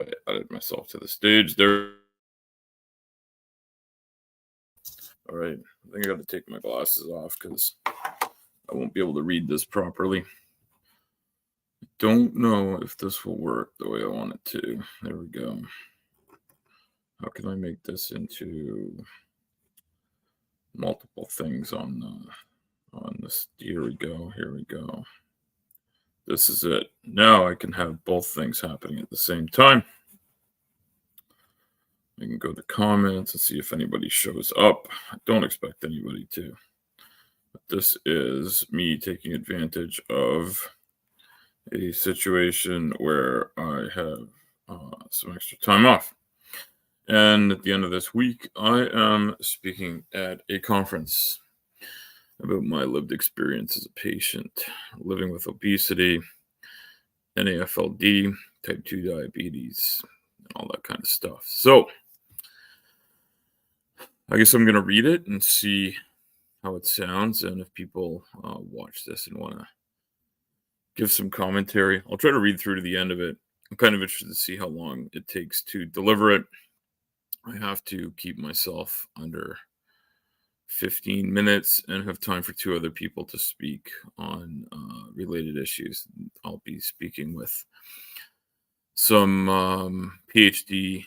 I added myself to the stage there. All right. I think I got to take my glasses off because I won't be able to read this properly. Don't know if this will work the way I want it to. There we go. How can I make this into multiple things on this? Here we go. Here we go. This is it. Now I can have both things happening at the same time. I can go to comments and see if anybody shows up. I don't expect anybody to. But this is me taking advantage of a situation where I have some extra time off. And at the end of this week, I am speaking at a conference about my lived experience as a patient living with obesity, NAFLD, type 2 diabetes, and all that kind of stuff. So I guess I'm going to read it and see how it sounds. And if people watch this and want to give some commentary, I'll try to read through to the end of it. I'm kind of interested to see how long it takes to deliver it. I have to keep myself under 15 minutes and have time for 2 other people to speak on related issues. I'll be speaking with some PhD,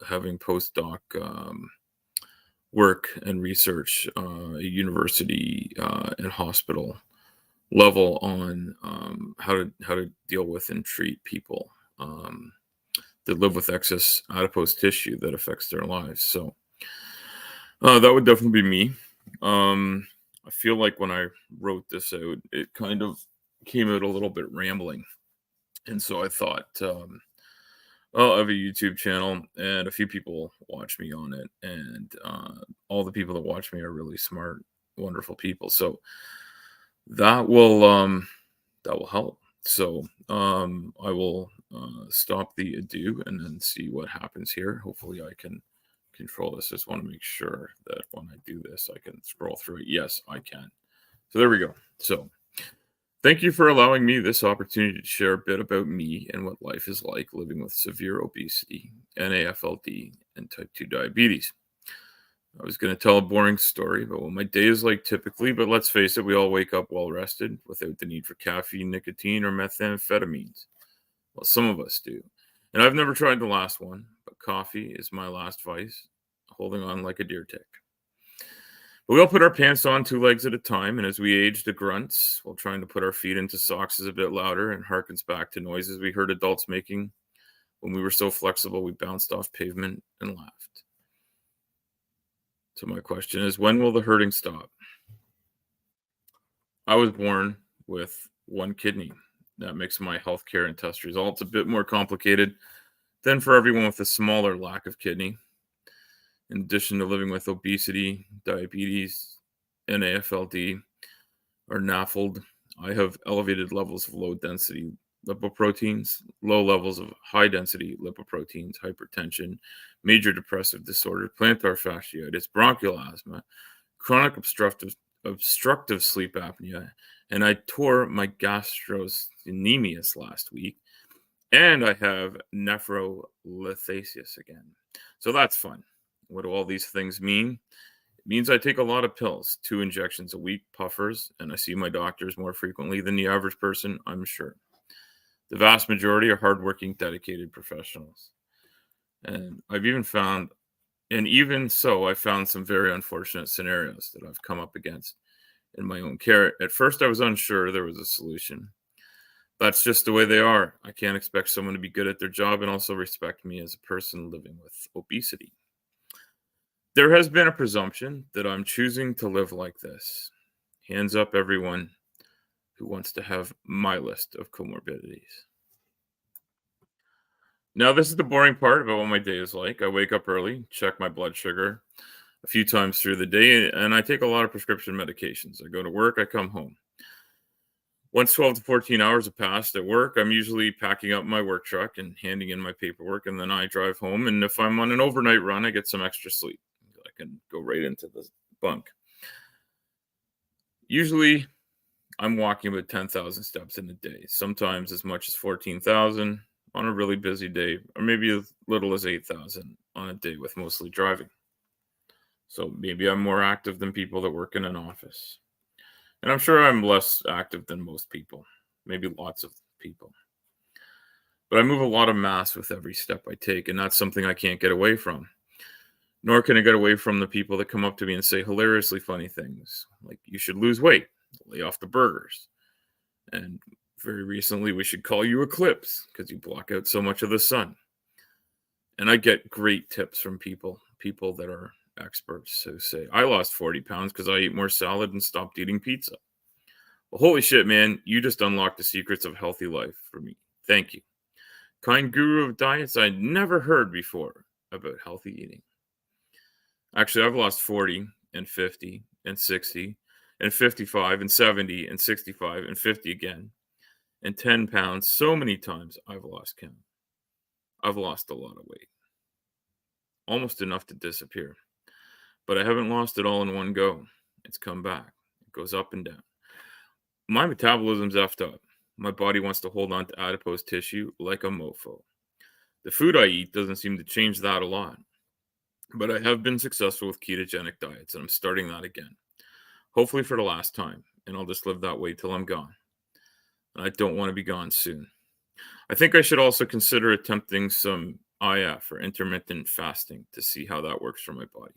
having postdoc work and research at university and hospital level on how to deal with and treat people that live with excess adipose tissue that affects their lives. So that would definitely be me. I feel like when I wrote this out, it kind of came out a little bit rambling. And so I thought, I have a YouTube channel and a few people watch me on it. And all the people that watch me are really smart, wonderful people. So that will help. So I will stop the ado and then see what happens here. Hopefully I can control this. Just want to make sure that when I do this, I can scroll through it. Yes, I can. So there we go. So thank you for allowing me this opportunity to share a bit about me and what life is like living with severe obesity, NAFLD, and type 2 diabetes. I was going to tell a boring story about what my day is like typically, but let's face it, we all wake up well rested without the need for caffeine, nicotine, or methamphetamines. Well, some of us do. And I've never tried the last one, but coffee is my last vice, holding on like a deer tick. But we all put our pants on 2 legs at a time, and as we age to grunts, while trying to put our feet into socks is a bit louder and harkens back to noises we heard adults making when we were so flexible we bounced off pavement and laughed. So my question is, when will the hurting stop? I was born with 1 kidney. That makes my healthcare and test results a bit more complicated than for everyone with a smaller lack of kidney. In addition to living with obesity, diabetes, NAFLD, or NAFLD, I have elevated levels of low-density lipoproteins, low levels of high-density lipoproteins, hypertension, major depressive disorder, plantar fasciitis, bronchial asthma, chronic obstructive sleep apnea, and I tore my gastrocnemius last week, and I have nephrolithiasis again. So that's fun. What do all these things mean? It means I take a lot of pills, 2 injections a week, puffers, and I see my doctors more frequently than the average person, I'm sure. The vast majority are hardworking, dedicated professionals. And even so, I found some very unfortunate scenarios that I've come up against in my own care. At first, I was unsure there was a solution. That's just the way they are. I can't expect someone to be good at their job and also respect me as a person living with obesity. There has been a presumption that I'm choosing to live like this. Hands up, everyone who wants to have my list of comorbidities. Now, this is the boring part about what my day is like. I wake up early, check my blood sugar a few times through the day, and I take a lot of prescription medications. I go to work, I come home. Once 12 to 14 hours have passed at work, I'm usually packing up my work truck and handing in my paperwork, and then I drive home. And if I'm on an overnight run, I get some extra sleep. I can go right into the bunk. Usually, I'm walking about 10,000 steps in a day, sometimes as much as 14,000 on a really busy day, or maybe as little as 8,000 on a day with mostly driving. So maybe I'm more active than people that work in an office. And I'm sure I'm less active than most people, maybe lots of people. But I move a lot of mass with every step I take, and that's something I can't get away from. Nor can I get away from the people that come up to me and say hilariously funny things, like, you should lose weight, lay off the burgers. And very recently, we should call you Eclipse because you block out so much of the sun. And I get great tips from people that are experts who say, I lost 40 pounds because I ate more salad and stopped eating pizza. Well, holy shit, man, you just unlocked the secrets of healthy life for me. Thank you. Kind guru of diets I'd never heard before about healthy eating. Actually, I've lost 40 and 50 and 60 and 55 and 70 and 65 and 50 again and 10 pounds so many times I've lost count. I've lost a lot of weight, almost enough to disappear. But I haven't lost it all in one go. It's come back. It goes up and down. My metabolism's effed up. My body wants to hold on to adipose tissue like a mofo. The food I eat doesn't seem to change that a lot. But I have been successful with ketogenic diets, and I'm starting that again. Hopefully for the last time, and I'll just live that way till I'm gone. And I don't want to be gone soon. I think I should also consider attempting some IF, or intermittent fasting, to see how that works for my body.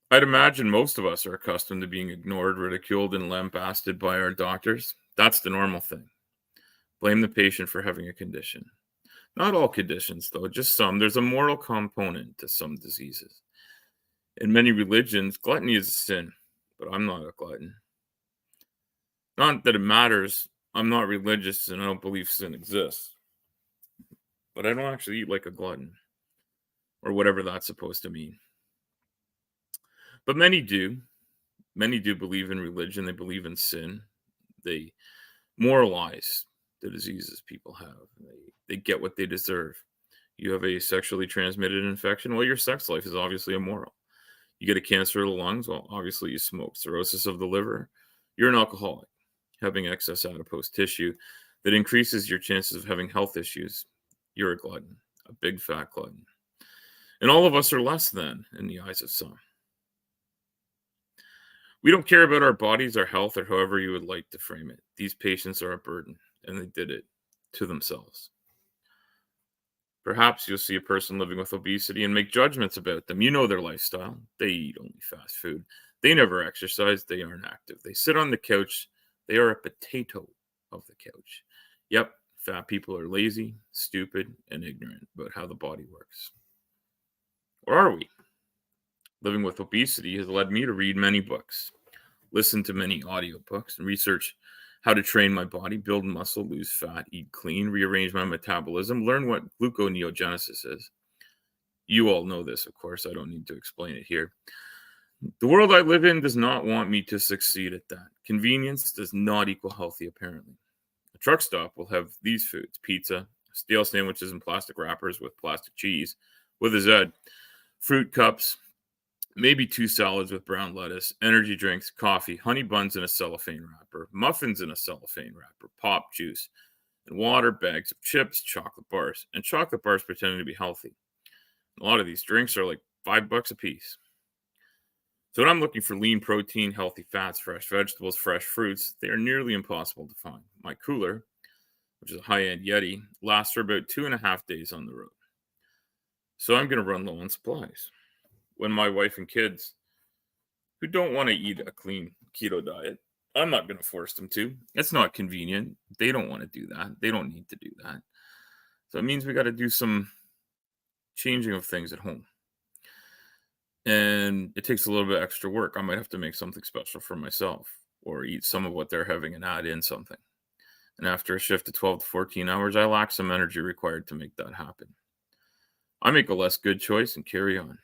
I'd imagine most of us are accustomed to being ignored, ridiculed, and lambasted by our doctors. That's the normal thing. Blame the patient for having a condition. Not all conditions, though, just some. There's a moral component to some diseases. In many religions, gluttony is a sin, but I'm not a glutton. Not that it matters. I'm not religious and I don't believe sin exists. But I don't actually eat like a glutton, or whatever that's supposed to mean. But many do. Many do believe in religion. They believe in sin. They moralize the diseases people have. They get what they deserve. You have a sexually transmitted infection. Well, your sex life is obviously immoral. You get a cancer of the lungs. Well, obviously you smoke. Cirrhosis of the liver. You're an alcoholic. Having excess adipose tissue that increases your chances of having health issues. You're a glutton, a big fat glutton. And all of us are less than in the eyes of some. We don't care about our bodies, our health, or however you would like to frame it. These patients are a burden, and they did it to themselves. Perhaps you'll see a person living with obesity and make judgments about them. You know their lifestyle. They eat only fast food. They never exercise. They aren't active. They sit on the couch. They are a potato of the couch. Yep, fat people are lazy, stupid, and ignorant about how the body works. Or are we? Living with obesity has led me to read many books, listen to many audiobooks, and research how to train my body, build muscle, lose fat, eat clean, rearrange my metabolism, learn what gluconeogenesis is. You all know this, of course. I don't need to explain it here. The world I live in does not want me to succeed at that. Convenience does not equal healthy, apparently. A truck stop will have these foods: pizza, stale sandwiches in plastic wrappers with plastic cheese, with a Z, fruit cups, maybe 2 salads with brown lettuce, energy drinks, coffee, honey buns in a cellophane wrapper, muffins in a cellophane wrapper, pop juice, and water, bags of chips, chocolate bars, and chocolate bars pretending to be healthy. A lot of these drinks are like $5 a piece. So when I'm looking for lean protein, healthy fats, fresh vegetables, fresh fruits, they are nearly impossible to find. My cooler, which is a high-end Yeti, lasts for about 2.5 days on the road. So I'm going to run low on supplies. When my wife and kids, who don't want to eat a clean keto diet, I'm not going to force them to. It's not convenient. They don't want to do that. They don't need to do that. So it means we got to do some changing of things at home. And it takes a little bit extra work. I might have to make something special for myself, or eat some of what they're having and add in something. And after a shift of 12 to 14 hours, I lack some energy required to make that happen. I make a less good choice and carry on.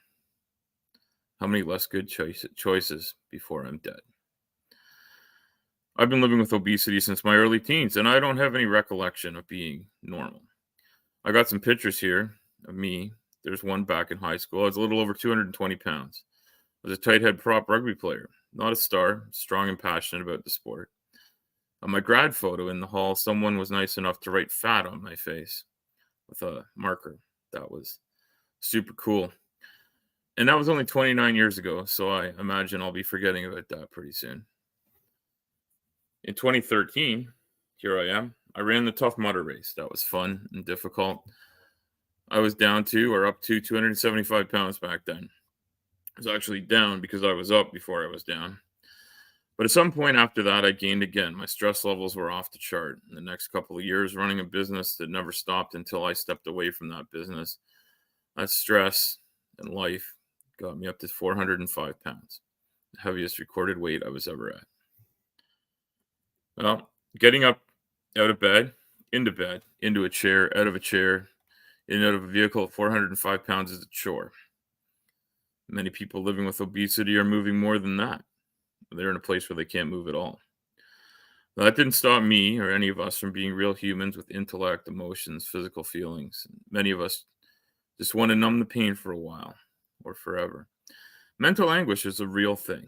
How many less good choices before I'm dead? I've been living with obesity since my early teens, and I don't have any recollection of being normal. I got some pictures here of me. There's one back in high school. I was a little over 220 pounds. I was a tight head prop rugby player. not a star, strong and passionate about the sport. On my grad photo in the hall, someone was nice enough to write fat on my face with a marker. That was super cool. And that was only 29 years ago, so I imagine I'll be forgetting about that pretty soon. In 2013, here I am. I ran the Tough Mudder race. That was fun and difficult. I was down to or up to 275 pounds back then. I was actually down because I was up before I was down. But at some point after that, I gained again. My stress levels were off the chart. In the next couple of years, running a business that never stopped until I stepped away from that business, that stress and life got me up to 405 pounds, the heaviest recorded weight I was ever at. Well, getting up out of bed, into a chair, out of a chair, in and out of a vehicle at 405 pounds is a chore. Many people living with obesity are moving more than that. They're in a place where they can't move at all. Now, that didn't stop me or any of us from being real humans with intellect, emotions, physical feelings. Many of us just want to numb the pain for a while or forever. Mental anguish is a real thing.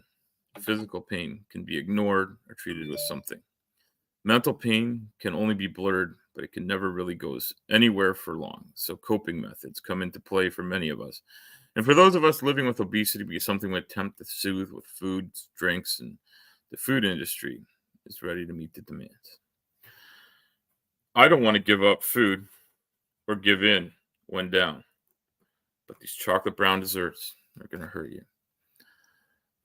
Physical pain can be ignored or treated with something. Mental pain can only be blurred, but it can never really go anywhere for long. So coping methods come into play for many of us. And for those of us living with obesity, be something we attempt to soothe with foods, drinks, and the food industry is ready to meet the demands. I don't want to give up food or give in when down, but these chocolate brown desserts are going to hurt you.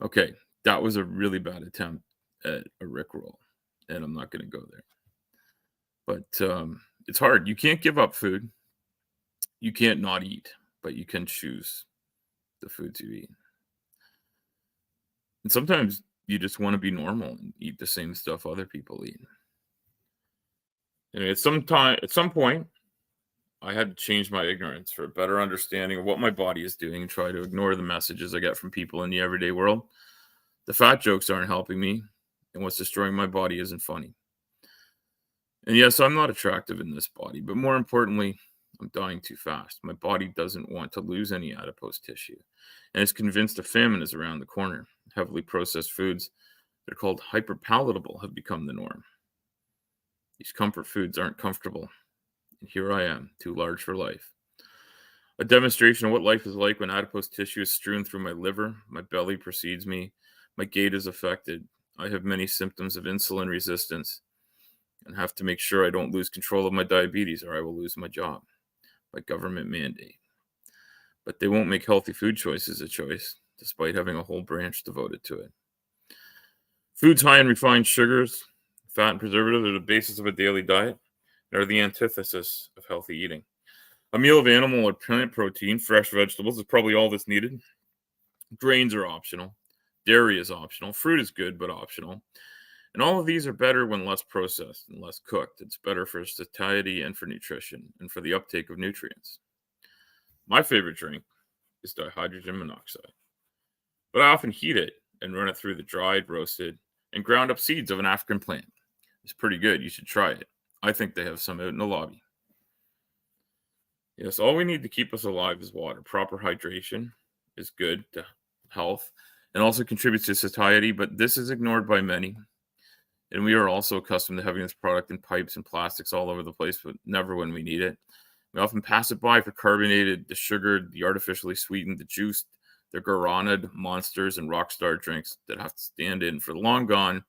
Okay, that was a really bad attempt at a Rickroll, and I'm not going to go there. But it's hard. You can't give up food. You can't not eat, but you can choose the foods you eat. And sometimes you just want to be normal and eat the same stuff other people eat. And at some point, I had to change my ignorance for a better understanding of what my body is doing and try to ignore the messages I get from people in the everyday world. The fat jokes aren't helping me, and what's destroying my body isn't funny. And yes, I'm not attractive in this body, but more importantly, I'm dying too fast. My body doesn't want to lose any adipose tissue, and it's convinced a famine is around the corner. Heavily processed foods that are called hyperpalatable have become the norm. These comfort foods aren't comfortable, and here I am, too large for life. A demonstration of what life is like when adipose tissue is strewn through my liver, my belly precedes me, my gait is affected. I have many symptoms of insulin resistance and have to make sure I don't lose control of my diabetes or I will lose my job by government mandate. But they won't make healthy food choices a choice, despite having a whole branch devoted to it. Foods high in refined sugars, fat, and preservatives are the basis of a daily diet and are the antithesis of healthy eating. A meal of animal or plant protein, fresh vegetables is probably all that's needed. Grains are optional. Dairy is optional. Fruit is good, but optional. And all of these are better when less processed and less cooked. It's better for satiety and for nutrition and for the uptake of nutrients. My favorite drink is dihydrogen monoxide, but I often heat it and run it through the dried, roasted, and ground up seeds of an African plant. It's pretty good. You should try it. I think they have some out in the lobby. Yes, all we need to keep us alive is water. Proper hydration is good to health and also contributes to satiety, but this is ignored by many. And we are also accustomed to having this product in pipes and plastics all over the place, but never when we need it. We often pass it by for carbonated, the sugared, the artificially sweetened, the juiced, the guaranid monsters and rockstar drinks that have to stand in for the long gone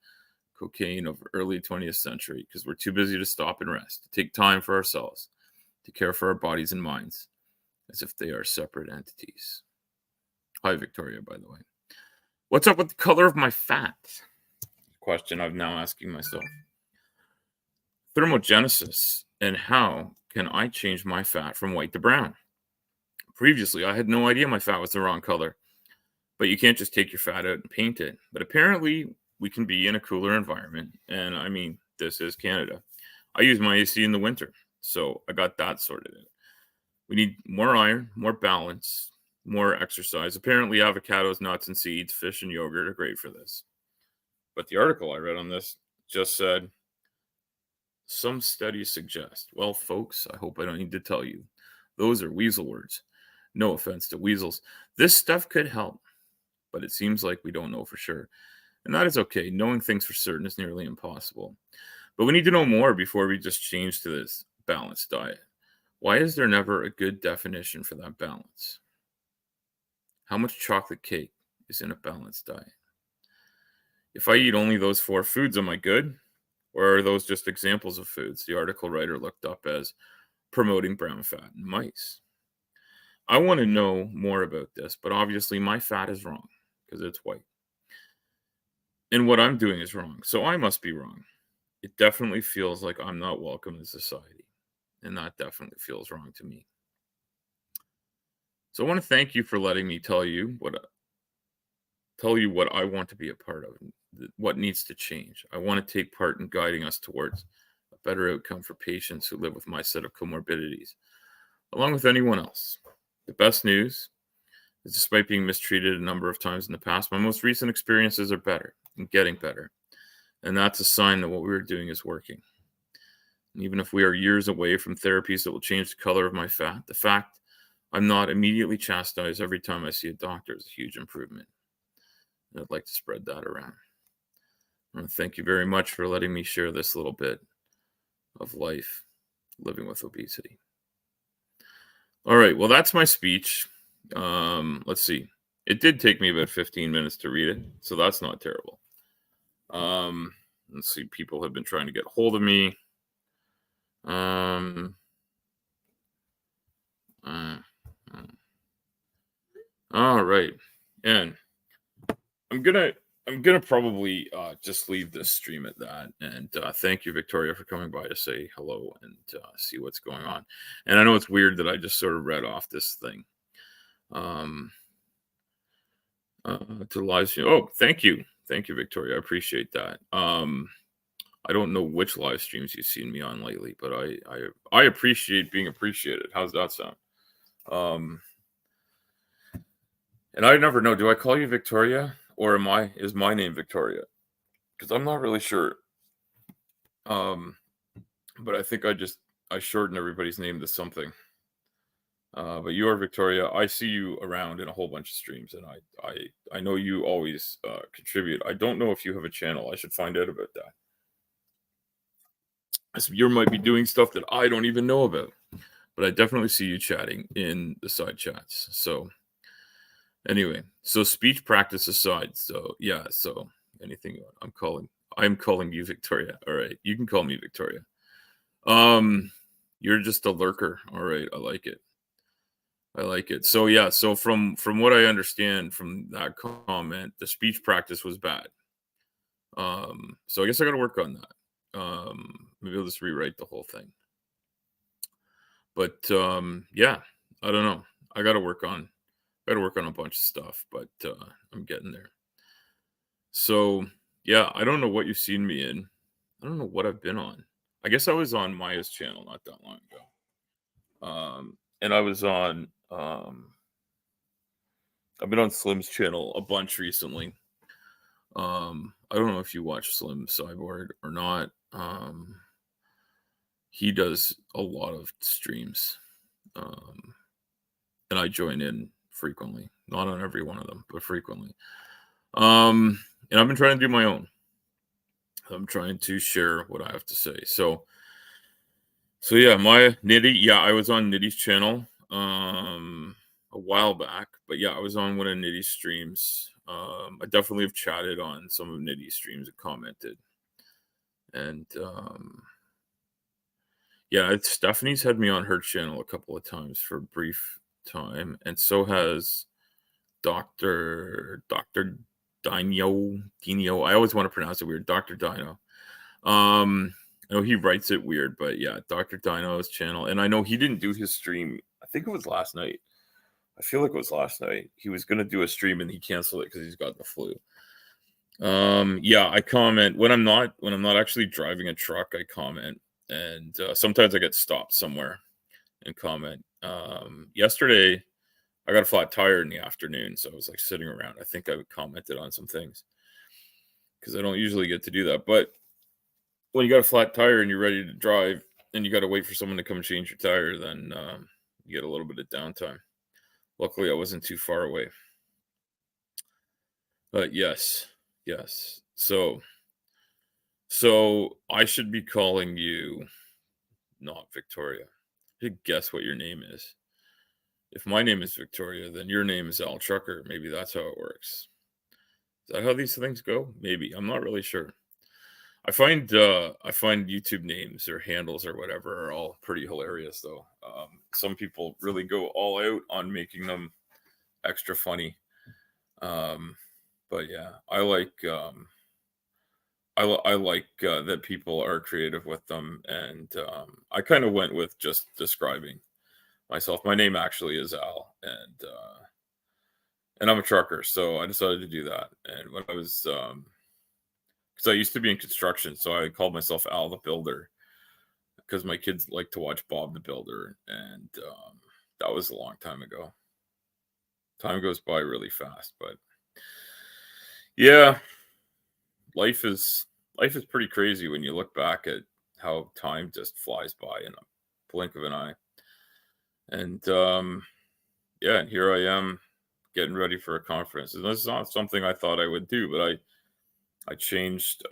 cocaine of early 20th century because we're too busy to stop and rest, to take time for ourselves, to care for our bodies and minds as if they are separate entities. Hi, Victoria, by the way. What's up with the color of my fat? Question I'm now asking myself. Thermogenesis, and how can I change my fat from white to brown? Previously, I had no idea my fat was the wrong color, but you can't just take your fat out and paint it. But apparently, we can be in a cooler environment, and I mean, this is Canada. I use my AC in the winter, so I got that sorted out. We need more iron, more balance, more exercise. Apparently, avocados, nuts, and seeds, fish, and yogurt are great for this. But the article I read on this just said, some studies suggest. Well, folks, I hope I don't need to tell you. Those are weasel words. No offense to weasels. This stuff could help, but it seems like we don't know for sure. And that is okay. Knowing things for certain is nearly impossible. But we need to know more before we just change to this balanced diet. Why is there never a good definition for that balance? How much chocolate cake is in a balanced diet? If I eat only those four foods, am I good? Or are those just examples of foods the article writer looked up as promoting brown fat in mice? I want to know more about this, but obviously my fat is wrong because it's white. And what I'm doing is wrong. So I must be wrong. It definitely feels like I'm not welcome in society. And that definitely feels wrong to me. So I want to thank you for letting me tell you what I want to be a part of, what needs to change. I want to take part in guiding us towards a better outcome for patients who live with my set of comorbidities, along with anyone else. The best news is, despite being mistreated a number of times in the past, my most recent experiences are better and getting better. And that's a sign that what we were doing is working. And even if we are years away from therapies that will change the color of my fat, the fact I'm not immediately chastised every time I see a doctor is a huge improvement. And I'd like to spread that around. And thank you very much for letting me share this little bit of life living with obesity. All right, well, that's my speech. Let's see. It did take me about 15 minutes to read it, so that's not terrible. Let's see. People have been trying to get hold of me. All right, and I'm gonna probably just leave this stream at that. And thank you, Victoria, for coming by to say hello and see what's going on. And I know it's weird that I just sort of read off this thing to live stream. Oh, thank you, Victoria. I appreciate that. I don't know which live streams you've seen me on lately, but I appreciate being appreciated. How's that sound? And I never know. Do I call you Victoria, or is my name Victoria? Because I'm not really sure. But I think I shorten everybody's name to something. But you are Victoria. I see you around in a whole bunch of streams, and I know you always contribute. I don't know if you have a channel. I should find out about that. You might be doing stuff that I don't even know about, but I definitely see you chatting in the side chats. So anyway, so speech practice aside, so yeah, so anything I'm calling you Victoria. All right, you can call me Victoria. You're just a lurker. All right, I like it. So yeah, so from what I understand from that comment, the speech practice was bad. So I guess I got to work on that. Maybe I'll just rewrite the whole thing. But yeah, I don't know. I got to work on a bunch of stuff, but I'm getting there. So yeah, I don't know what you've seen me in. I don't know what I've been on. I guess I was on Maya's channel not that long ago. And I was on I've been on Slim's channel a bunch recently. I don't know if you watch Slim Cyborg or not. He does a lot of streams. And I join in frequently. Not on every one of them, but frequently. And I've been trying to do my own. I'm trying to share what I have to say. So yeah, my Nitty. Yeah, I was on Nitty's channel a while back, but yeah, I was on one of Nitty's streams. I definitely have chatted on some of Nitty's streams and commented. And yeah, Stephanie's had me on her channel a couple of times for a brief time, and so has Dr. Dino. I always want to pronounce it weird. Dr. Dino. I know he writes it weird, but yeah, Dr. Dino's channel. And I know he didn't do his stream. I think it was last night. I feel like it was last night. He was going to do a stream and he canceled it because he's got the flu. Yeah, I comment when I'm not actually driving a truck. I comment, and sometimes I get stopped somewhere and comment. Yesterday, I got a flat tire in the afternoon, so I was like sitting around. I think I commented on some things because I don't usually get to do that. But when you got a flat tire and you're ready to drive and you got to wait for someone to come change your tire, then you get a little bit of downtime. Luckily, I wasn't too far away. But yes. So so I should be calling you not Victoria. Guess what your name is. If my name is Victoria, then your name is Al Trucker. Maybe that's how it works. Is that how these things go? Maybe. I'm not really sure. I find YouTube names or handles or whatever are all pretty hilarious though. Some people really go all out on making them extra funny. Um, but yeah, I like that people are creative with them, and I kind of went with just describing myself. My name actually is Al, and I'm a trucker, so I decided to do that. And when I was, because I used to be in construction, so I called myself Al the Builder because my kids like to watch Bob the Builder, and that was a long time ago. Time goes by really fast, but yeah, life is life is pretty crazy when you look back at how time just flies by in a blink of an eye. And yeah, and here I am getting ready for a conference. And this is not something I thought I would do, but I changed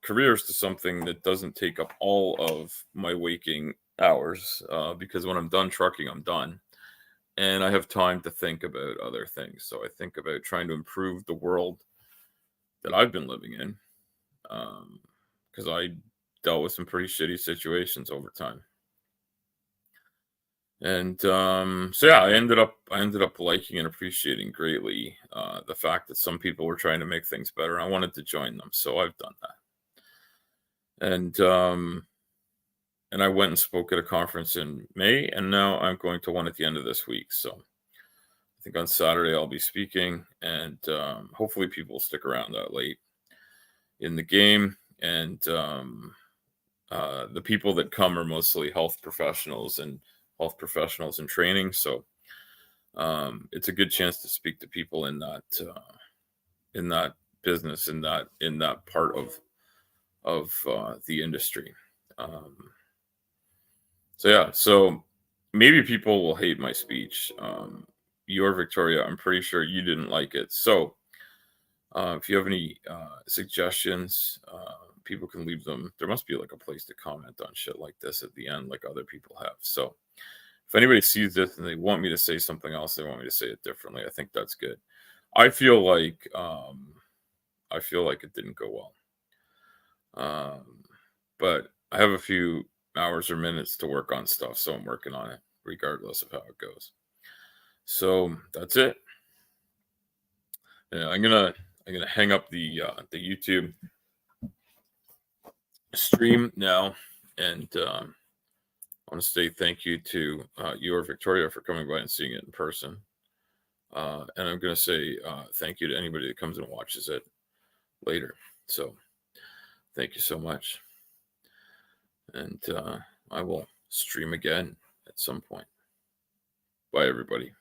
careers to something that doesn't take up all of my waking hours because when I'm done trucking, I'm done. And I have time to think about other things. So I think about trying to improve the world that I've been living in because I dealt with some pretty shitty situations over time. And so yeah, I ended up liking and appreciating greatly the fact that some people were trying to make things better. I wanted to join them, so I've done that. And I went and spoke at a conference in May, and now I'm going to one at the end of this week. So I think on Saturday I'll be speaking, and hopefully people will stick around that late in the game. And the people that come are mostly health professionals in training. So it's a good chance to speak to people in that business in that part of the industry. Um, so yeah, so maybe people will hate my speech. Your Victoria, I'm pretty sure you didn't like it. So if you have any suggestions, people can leave them. There must be like a place to comment on shit like this at the end, like other people have. So if anybody sees this and they want me to say something else, they want me to say it differently. I think that's good. I feel like it didn't go well, but I have a few hours or minutes to work on stuff, so I'm working on it, regardless of how it goes. So that's it. Yeah, I'm gonna hang up the YouTube stream now, and I want to say thank you to you or Victoria for coming by and seeing it in person. And I'm going to say thank you to anybody that comes and watches it later. So thank you so much. And I will stream again at some point. Bye, everybody.